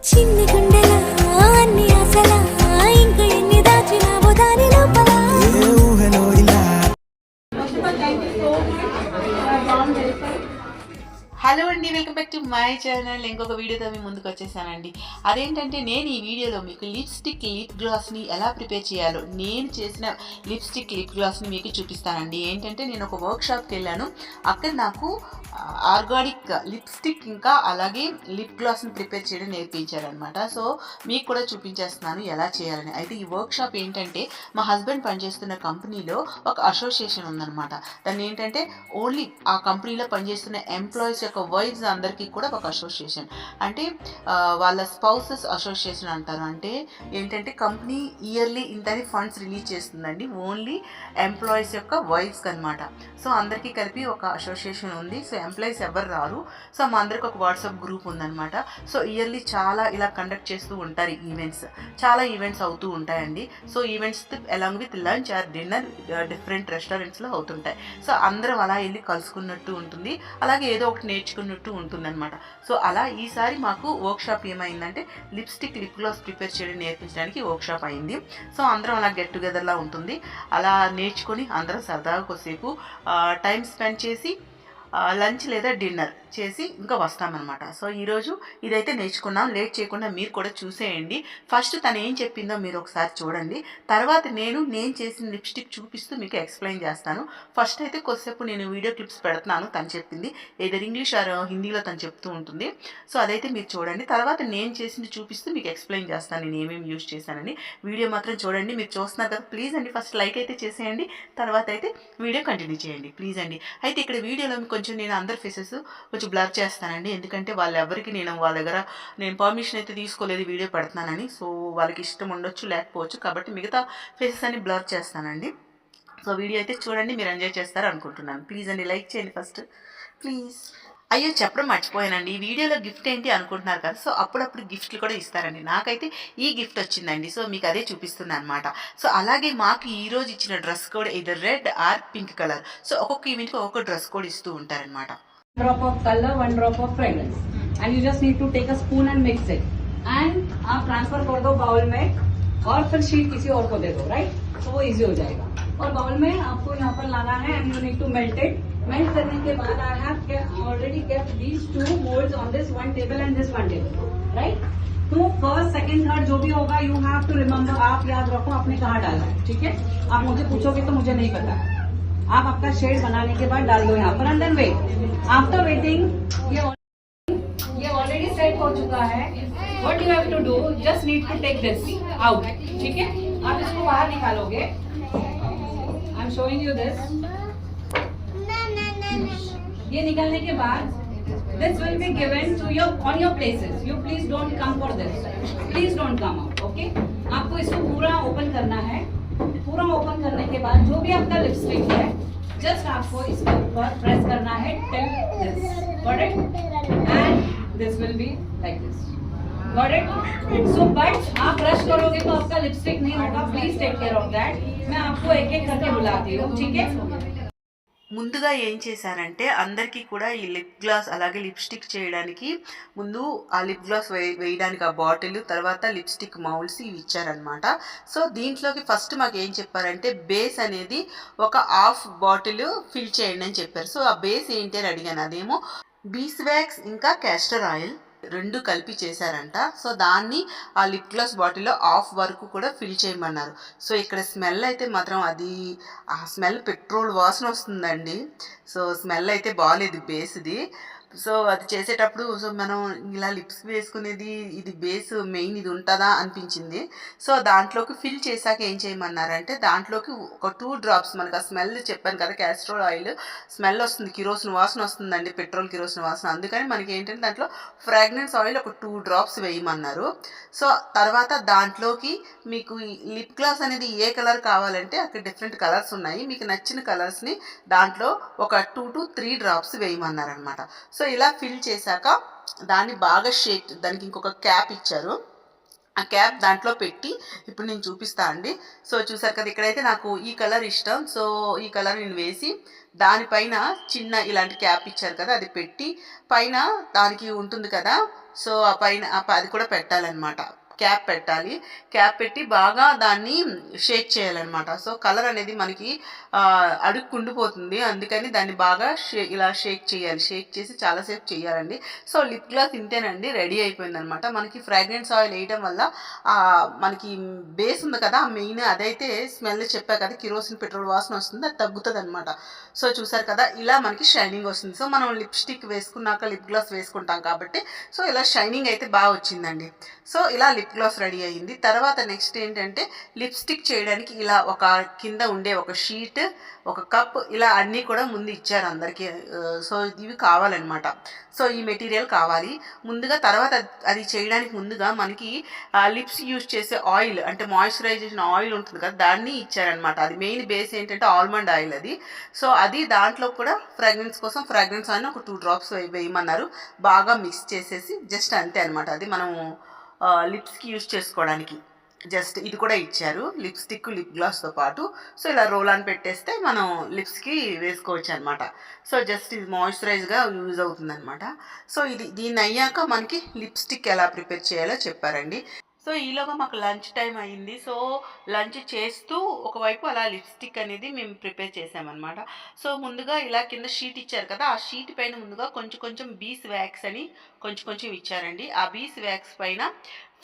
చిన్ని గుండెలా అన్ని ఆశలా ఇంకా ఎన్ని దాచినావో దాని లోపల హలో అండి, welcome back to my channel. ఇంకొక వీడియోతో మీ ముందుకు వచ్చేసానండి. అదేంటంటే నేను ఈ వీడియోలో మీకు లిప్ గ్లాస్ని ఎలా ప్రిపేర్ చేయాలో నేను చేసిన లిప్ గ్లాస్ని మీకు చూపిస్తానండి. ఏంటంటే నేను ఒక వర్క్షాప్కి వెళ్ళాను. అక్కడ నాకు ఆర్గానిక్ లిప్స్టిక్ ఇంకా అలాగే లిప్ గ్లాస్ని ప్రిపేర్ చేయడం నేర్పించారనమాట. సో మీకు కూడా చూపించేస్తున్నాను ఎలా చేయాలని. అయితే ఈ వర్క్షాప్ ఏంటంటే మా హస్బెండ్ పనిచేస్తున్న కంపెనీలో ఒక అసోసియేషన్ ఉందన్నమాట. దాన్ని ఏంటంటే ఓన్లీ ఆ కంపెనీలో పనిచేస్తున్న ఎంప్లాయీస్ యొక్క వైఫ్స్ అందరికీ కూడా ఒక అసోసియేషన్, అంటే వాళ్ళ స్పౌసెస్ అసోసియేషన్ అంటారు. అంటే ఏంటంటే కంపెనీ ఇయర్లీ ఇంతని ఫండ్స్ రిలీజ్ చేస్తుందండి ఓన్లీ ఎంప్లాయీస్ యొక్క వైఫ్స్కి అనమాట. సో అందరికీ కలిపి ఒక అసోసియేషన్ ఉంది. సో ఎంప్లాయీస్ ఎవరు రారు. సో మా అందరికి ఒక వాట్సాప్ గ్రూప్ ఉందన్నమాట. సో ఇయర్లీ చాలా ఇలా కండక్ట్ చేస్తూ ఉంటారు చాలా ఈవెంట్స్ అవుతూ ఉంటాయండి. So events along with lunch or dinner different రెస్టారెంట్స్లో అవుతుంటాయి. సో అందరం అలా వెళ్ళి కలుసుకున్నట్టు ఉంటుంది, అలాగే ఏదో ఒకటి నేర్చుకున్నట్టు ఉంటుంది అనమాట. సో అలా ఈసారి మాకు వర్క్షాప్ ఏమైందంటే లిప్ గ్లాస్ ప్రిపేర్ చేయడం నేర్పించడానికి వర్క్షాప్ అయింది. సో అందరం అలా గెట్ టుగెదర్లా ఉంటుంది. అలా నేర్చుకొని అందరం సరదాగా కొద్దిసేపు టైం స్పెండ్ చేసి లంచ్ లేదా డిన్నర్ చేసి ఇంకా వస్తామన్నమాట. సో ఈరోజు ఇదైతే నేర్చుకున్నాం. లేట్ చేయకుండా మీరు కూడా చూసేయండి. ఫస్ట్ తను ఏం చెప్పిందో మీరు ఒకసారి చూడండి. తర్వాత నేను చేసిన లిప్స్టిక్ చూపిస్తూ మీకు ఎక్స్ప్లెయిన్ చేస్తాను. ఫస్ట్ అయితే కొద్దిసేపు నేను వీడియో క్లిప్స్ పెడుతున్నాను. తను చెప్పింది ఏదర్ ఇంగ్లీష్ ఆర్ హిందీలో తను చెప్తూ ఉంటుంది. సో అదైతే మీరు చూడండి. తర్వాత నేను చేసింది చూపిస్తూ మీకు ఎక్స్ప్లెయిన్ చేస్తాను నేను ఏమేమి యూజ్ చేశానని. వీడియో మాత్రం చూడండి. మీరు చూస్తున్నారు కదా, ప్లీజ్ అండి ఫస్ట్ లైక్ అయితే చేసేయండి. తర్వాత అయితే వీడియో కంటిన్యూ చేయండి ప్లీజ్ అండి. అయితే ఇక్కడ వీడియోలో కొంచెం నేను అందరి ఫేసెస్ కొంచెం బ్లర్ చేస్తానండి. ఎందుకంటే వాళ్ళెవరికి వాళ్ళ దగ్గర నేను పర్మిషన్ అయితే తీసుకోలేదు వీడియో పెడుతున్నానని. సో వాళ్ళకి ఇష్టం ఉండొచ్చు లేకపోవచ్చు, కాబట్టి మిగతా ఫేసెస్ అన్ని బ్లర్ చేస్తానండి. సో వీడియో అయితే చూడండి, మీరు ఎంజాయ్ చేస్తారు అనుకుంటున్నాను. ప్లీజ్ అండి లైక్ చేయండి ఫస్ట్ ప్లీజ్. అయ్యో చెప్పడం మర్చిపోయానండి, ఈ వీడియోలో గిఫ్ట్ ఏంటి అనుకుంటున్నారు కదా. సో అప్పుడప్పుడు గిఫ్ట్లు కూడా ఇస్తారండి. నాకైతే ఈ గిఫ్ట్ వచ్చిందండి. సో మీకు అదే చూపిస్తున్నాను అనమాట. సో అలాగే మాకు ఈరోజు ఇచ్చిన డ్రెస్ కోడ్ ఇది red or pink colour. So ఒక్కొక్క ఈవెంట్కి ఒక్కొక్క డ్రెస్ కోడ్ ఇస్తూ ఉంటారనమాట. drop of color, 1 drop of fragrance, and you just need to take a spoon and mix it, and आप ट्रांसफर कर दो बाउल में और फिर शीट किसी और को दे दो, राइट. तो वो इजी हो जाएगा. और बाउल में आपको यहाँ पर लाना है and you need to melt it. Melt करने के बाद I have already kept these 2 molds on this one table and this one table, right. तो फर्स्ट सेकंड थर्ड जो भी होगा you have to remember, आप याद रखो आपने कहाँ डाला है, ठीक है. आप मुझे पूछोगे तो मुझे नहीं पता है. आप आपका शेड बनाने के बाद डाल दो यहाँ पर and then wait. After waiting ये ऑलरेडी सेट हो चुका है. What you have to do, just need to take this out, ठीक है. आप इसको बाहर निकालोगे. I am showing you this. ये निकलने के बाद this will be given to your on your places. You please don't come for this. Please don't come out, okay. आपको इसको पूरा ओपन करना है. पूरा ओपन करने के बाद जो भी आपका लिपस्टिक है जस्ट आपको इसके ऊपर प्रेस करना है till this, got it. And this will be like this, got it. So but आप रश करोगे तो आपका लिपस्टिक नहीं होगा. Please take care of that. मैं आपको एक एक करके बुलाती हूँ, ठीक है. ముందుగా ఏం చేశానంటే అందరికీ కూడా ఈ లిప్ గ్లాస్ అలాగే లిప్స్టిక్ చేయడానికి ముందు ఆ లిప్ గ్లాస్ వేయడానికి ఆ బాటిల్, తర్వాత లిప్స్టిక్ మౌల్డ్స్ ఇవి ఇచ్చారనమాట. సో దీంట్లోకి ఫస్ట్ మాకు ఏం చెప్పారంటే బేస్ అనేది ఒక హాఫ్ బాటిల్ ఫిల్ చేయండి అని చెప్పారు. సో ఆ బేస్ ఏంటి అని అడిగాను. అదేమో బీస్వాక్స్ ఇంకా క్యాస్టర్ ఆయిల్ 2 కలిపి చేశారంట. సో దాన్ని ఆ లిప్ గ్లాస్ బాటిల్లో హాఫ్ వరకు కూడా ఫిల్ చేయమన్నారు. సో ఇక్కడ స్మెల్ అయితే మాత్రం ఆ స్మెల్ పెట్రోల్ వాసన వస్తుందండి. సో స్మెల్ అయితే బాగాలేదు బేస్ది. సో అది చేసేటప్పుడు సో మనం ఇలా లిప్స్ వేసుకునేది ఇది బేస్ మెయిన్ ఇది ఉంటుందా అనిపించింది. సో దాంట్లోకి ఫిల్ చేశాక ఏం చేయమన్నారంటే దాంట్లోకి ఒక 2 డ్రాప్స్, మనకు ఆ స్మెల్ చెప్పాను కదా క్యాస్టర్ ఆయిల్ స్మెల్ వస్తుంది, కిరోసిన్ వాసన వస్తుందండి, పెట్రోల్ కిరోసిన్ వాసన. అందుకని మనకి ఏంటంటే దాంట్లో ఫ్రాగ్రెన్స్ ఆయిల్ ఒక 2 డ్రాప్స్ వేయమన్నారు. సో తర్వాత దాంట్లోకి మీకు లిప్ గ్లాస్ అనేది ఏ కలర్ కావాలంటే అక్కడ డిఫరెంట్ కలర్స్ ఉన్నాయి. మీకు నచ్చిన కలర్స్ని దాంట్లో ఒక 2 to 3 డ్రాప్స్ వేయమన్నారనమాట. సో ఇలా ఫిల్ చేశాక దాన్ని బాగా షేక్, దానికి ఇంకొక క్యాప్ ఇచ్చారు. ఆ క్యాప్ దాంట్లో పెట్టి ఇప్పుడు నేను చూపిస్తా అండి. సో చూసారు కదా, ఇక్కడైతే నాకు ఈ కలర్ ఇష్టం. సో ఈ కలర్ నేను వేసి దానిపైన చిన్న ఇలాంటి క్యాప్ ఇచ్చారు కదా, అది పెట్టి పైన దానికి ఉంటుంది కదా సో ఆ పైన అది కూడా పెట్టాలన్నమాట. క్యాప్ పెట్టాలి. క్యాప్ పెట్టి బాగా దాన్ని షేక్ చేయాలన్నమాట. సో కలర్ అనేది మనకి అడుక్కుండిపోతుంది, అందుకని దాన్ని బాగా ఇలా షేక్ చేయాలి. షేక్ చేసి చాలాసేపు చేయాలండి. సో లిప్ గ్లాస్ ఇంతేనండి, రెడీ అయిపోయింది అనమాట. మనకి ఫ్రాగ్రెన్స్ ఆయిల్ వేయడం వల్ల మనకి బేస్ ఉంది కదా, మెయిన్ అదైతే స్మెల్ చెప్పా కదా, కిరోసిన్ పెట్రోల్ వాసన వస్తుంది, అది తగ్గుతుంది అనమాట. సో చూసారు కదా, ఇలా మనకి షైనింగ్ వస్తుంది. సో మనం లిప్స్టిక్ వేసుకున్నాక లిప్ గ్లాస్ వేసుకుంటాం కాబట్టి సో ఇలా షైనింగ్ అయితే బాగా వచ్చిందండి. సో ఇలా లిప్ గ్లాస్ రెడీ అయ్యింది. తర్వాత నెక్స్ట్ ఏంటంటే లిప్స్టిక్ చేయడానికి ఇలా ఒక కింద ఉండే ఒక షీట్, ఒక కప్, ఇలా అన్నీ కూడా ముందు ఇచ్చారు అందరికీ. సో ఇవి కావాలన్నమాట. సో ఈ మెటీరియల్ కావాలి ముందుగా. తర్వాత అది చేయడానికి ముందుగా మనకి లిప్స్ యూజ్ చేసే ఆయిల్, అంటే మాయిశ్చరైజేషన్ ఆయిల్ ఉంటుంది కదా, దాన్ని ఇచ్చారనమాట. అది మెయిన్ బేస్ ఏంటంటే ఆల్మండ్ ఆయిల్ అది. సో అది దాంట్లో కూడా ఫ్రాగ్రెన్స్ కోసం ఫ్రాగ్రెన్స్ ఆయిల్ ఒక 2 drops వేయమన్నారు. బాగా మిక్స్ చేసేసి జస్ట్ అంతే అనమాట. అది మనం లిప్స్కి యూజ్ చేసుకోవడానికి జస్ట్ ఇది కూడా ఇచ్చారు, లిప్స్టిక్ లిప్ గ్లాస్తో పాటు. సో ఇలా రోల్ ఆన్ పెట్టేస్తే మనం లిప్స్కి వేసుకోవచ్చు అనమాట. సో జస్ట్ ఇది మాయిశ్చరైజ్గా యూజ్ అవుతుంది అనమాట. సో దీన్ని అయ్యాక మనకి లిప్స్టిక్ ఎలా ప్రిపేర్ చేయాలో చెప్పారండి. సో ఈలోగా మాకు లంచ్ టైం అయింది. సో లంచ్ చేస్తూ ఒకవైపు అలా లిప్స్టిక్ అనేది మేము ప్రిపేర్ చేసామన్నమాట. సో ముందుగా ఇలా కింద షీట్ ఇచ్చారు కదా, ఆ షీట్ పైన ముందుగా కొంచెం కొంచెం బీస్ వ్యాక్స్ అని కొంచెం ఇచ్చారండి. ఆ బీస్ వ్యాక్స్ పైన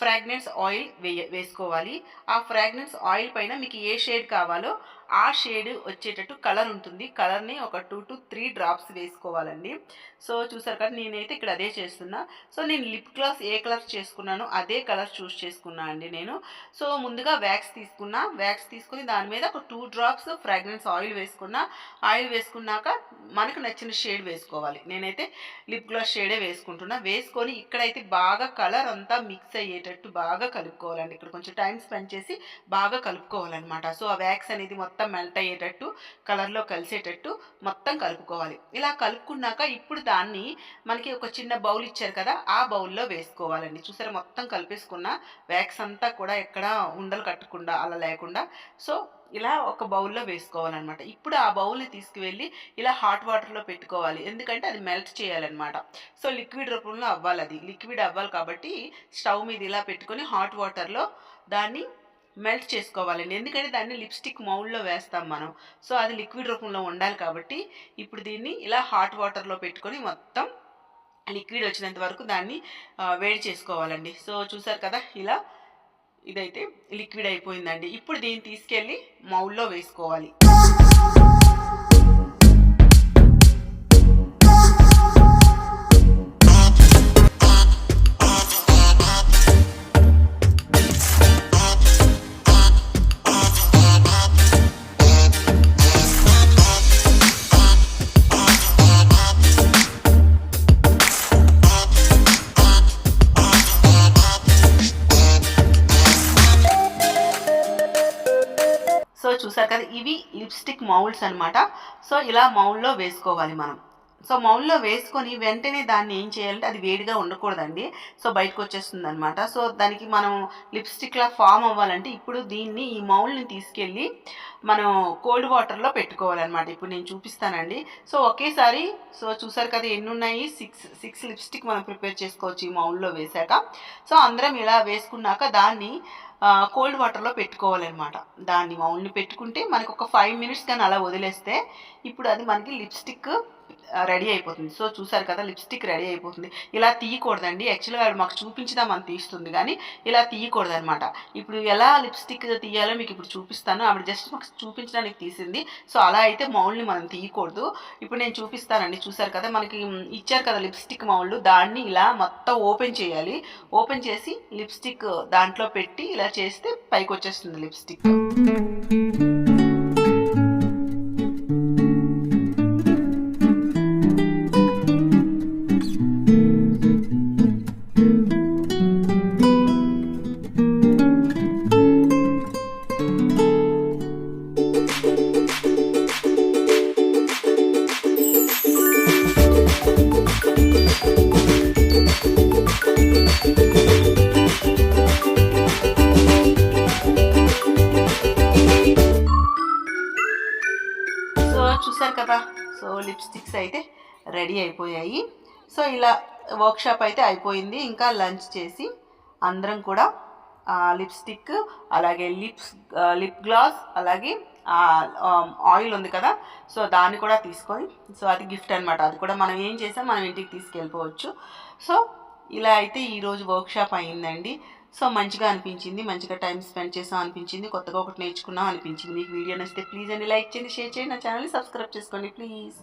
ఫ్రాగ్రెన్స్ ఆయిల్ వేసుకోవాలి. ఆ ఫ్రాగ్రెన్స్ ఆయిల్ పైన మీకు ఏ షేడ్ కావాలో ఆ షేడ్ వచ్చేటట్టు కలర్ ఉంటుంది, కలర్ని ఒక 2 to 3 drops వేసుకోవాలండి. సో చూసారు కదా, నేనైతే ఇక్కడ అదే చేస్తున్నా. సో నేను లిప్ గ్లాస్ ఏ కలర్ చేసుకున్నానో అదే కలర్ చూస్ చేసుకున్నా అండి నేను. సో ముందుగా వ్యాక్స్ తీసుకుని దాని మీద ఒక 2 drops ఫ్రాగ్రెన్స్ ఆయిల్ వేసుకున్నా. ఆయిల్ వేసుకున్నాక మనకు నచ్చిన షేడ్ వేసుకోవాలి. నేనైతే లిప్ గ్లాస్ షేడే వేసుకుంటున్నా. వేసుకొని ఇక్కడైతే బాగా కలర్ అంతా మిక్స్ అయ్యేటట్టు బాగా కలుపుకోవాలండి. ఇక్కడ కొంచెం టైం స్పెండ్ చేసి బాగా కలుపుకోవాలన్నమాట. సో ఆ వ్యాక్స్ అనేది మొత్తం మెల్ట్ అయ్యేటట్టు, కలర్లో కలిసేటట్టు మొత్తం కలుపుకోవాలి. ఇలా కలుపుకున్నాక ఇప్పుడు దాన్ని మనకి ఒక చిన్న బౌల్ ఇచ్చారు కదా, ఆ బౌల్లో వేసుకోవాలండి. చూసారా, మొత్తం కలిపేసుకున్న వ్యాక్స్ అంతా కూడా ఎక్కడ ఉండలు కట్టకుండా అలా లేకుండా సో ఇలా ఒక బౌల్లో వేసుకోవాలన్నమాట. ఇప్పుడు ఆ బౌల్ని తీసుకువెళ్ళి ఇలా హాట్ వాటర్లో పెట్టుకోవాలి, ఎందుకంటే అది మెల్ట్ చేయాలన్నమాట. సో లిక్విడ్ రూపంలో అవ్వాలి, అది లిక్విడ్ అవ్వాలి కాబట్టి స్టవ్ మీద ఇలా పెట్టుకొని హాట్ వాటర్లో దాన్ని మెల్ట్ చేసుకోవాలండి. ఎందుకంటే దాన్ని లిప్స్టిక్ మౌల్డ్లో వేస్తాం మనం. సో అది లిక్విడ్ రూపంలో ఉండాలి కాబట్టి ఇప్పుడు దీన్ని ఇలా హాట్ వాటర్లో పెట్టుకొని మొత్తం లిక్విడ్ వచ్చినంత వరకు దాన్ని వేడి చేసుకోవాలండి. సో చూసారు కదా, ఇలా ఇదైతే లిక్విడ్ అయిపోయిందండి. ఇప్పుడు దీన్ని తీసుకెళ్ళి మౌల్డ్లో వేసుకోవాలి. చూసారు కదా, ఇవి లిప్స్టిక్ మౌల్డ్స్ అనమాట. సో ఇలా మౌల్డ్లో వేసుకోవాలి మనం. సో మౌల్డ్లో వేసుకొని వెంటనే దాన్ని ఏం చేయాలంటే అది వేడిగా ఉండకూడదండి. సో బయటకు వచ్చేస్తుంది అనమాట. సో దానికి మనం లిప్స్టిక్లా ఫామ్ అవ్వాలంటే ఇప్పుడు దీన్ని ఈ మౌల్డ్ని తీసుకెళ్ళి మనం కోల్డ్ వాటర్లో పెట్టుకోవాలన్నమాట. ఇప్పుడు నేను చూపిస్తానండి. సో ఒకేసారి సో చూసారు కదా ఎన్ని ఉన్నాయి, 6 లిప్స్టిక్ మనం ప్రిపేర్ చేసుకోవచ్చు ఈ మౌల్డ్లో వేసాక. సో అందరం ఇలా వేసుకున్నాక దాన్ని కోల్డ్ వాటర్లో పెట్టుకోవాలన్నమాట. దాన్ని మౌల్డ్ని పెట్టుకుంటే మనకు ఒక 5 minutes కానీ అలా వదిలేస్తే ఇప్పుడు అది మనకి లిప్స్టిక్ రెడీ అయిపోతుంది. సో చూసారు కదా, లిప్స్టిక్ రెడీ అయిపోతుంది. ఇలా తీయకూడదండి, యాక్చువల్గా మాకు చూపించుదామని తీస్తుంది కానీ ఇలా తీయకూడదు అనమాట. ఇప్పుడు ఎలా లిప్స్టిక్ తీయాలో మీకు ఇప్పుడు చూపిస్తాను. ఆవిడ జస్ట్ మాకు చూపించడానికి తీసింది. సో అలా అయితే మౌల్డ్ని మనం తీయకూడదు. ఇప్పుడు నేను చూపిస్తానండి. చూసారు కదా, మనకి ఇచ్చారు కదా లిప్స్టిక్ మౌల్డ్, దాన్ని ఇలా మొత్తం ఓపెన్ చేయాలి. ఓపెన్ చేసి లిప్స్టిక్ దాంట్లో పెట్టి ఇలా చేస్తే పైకి వచ్చేస్తుంది లిప్స్టిక్. చూసారు కదా, సో లిప్స్టిక్స్ అయితే రెడీ అయిపోయాయి. సో ఇలా వర్క్షాప్ అయితే అయిపోయింది. ఇంకా లంచ్ చేసి అందరం కూడా లిప్స్టిక్, అలాగే లిప్ గ్లాస్, అలాగే ఆయిల్ ఉంది కదా, సో దాన్ని కూడా తీసుకొని, సో అది గిఫ్ట్ అనమాట. అది కూడా మనం ఏం చేసాం మనం ఇంటికి తీసుకెళ్ళిపోవచ్చు. సో ఇలా అయితే ఈరోజు వర్క్షాప్ అయిందండి. సో మంచిగా అనిపించింది, మంచిగా టైం స్పెండ్ చేసాం అనిపించింది, కొత్తగా ఒకటి నేర్చుకున్నాం అనిపించింది. మీకు వీడియో నచ్చితే ప్లీజ్ అండి లైక్ చేయండి, షేర్ చేయండి, నా ఛానల్ని సబ్స్క్రైబ్ చేసుకోండి ప్లీజ్.